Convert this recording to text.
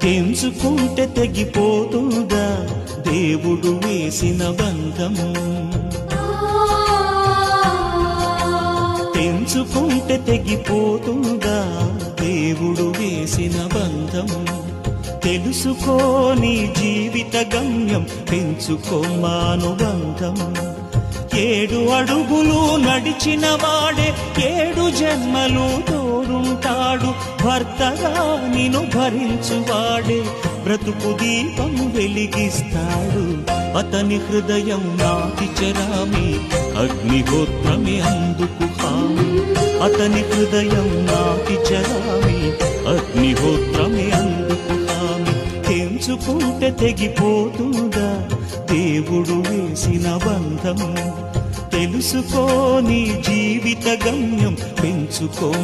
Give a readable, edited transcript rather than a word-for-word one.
తెంచుకుంటే తెగిపోతుందా దేవుడు వేసిన బంధం? తెంచుకుంటే తెగిపోతుందా దేవుడు వేసిన బంధం? తెలుసుకోని జీవిత గమ్యం, పెంచుకోమానుబంధం. 7 అడుగులు నడిచిన వాడే 7 జన్మలు తోడుంటాడు. భర్తగా నిన్ను భరించువాడే బ్రతుకు దీపం వెలిగిస్తాడు. అతని హృదయం నాటి చెరామి, అగ్నిహోత్రమే అందుకు హామీ. అతని హృదయం నాటి చెరామి, అగ్నిహోత్రమే అందుకు హామీ. తెంచుకుంటే తెగిపోతుందా దేవుడు వేసిన బంధం? తెలుసుకోని జీవిత గమ్యం, పెంచుకోమానుబంధం.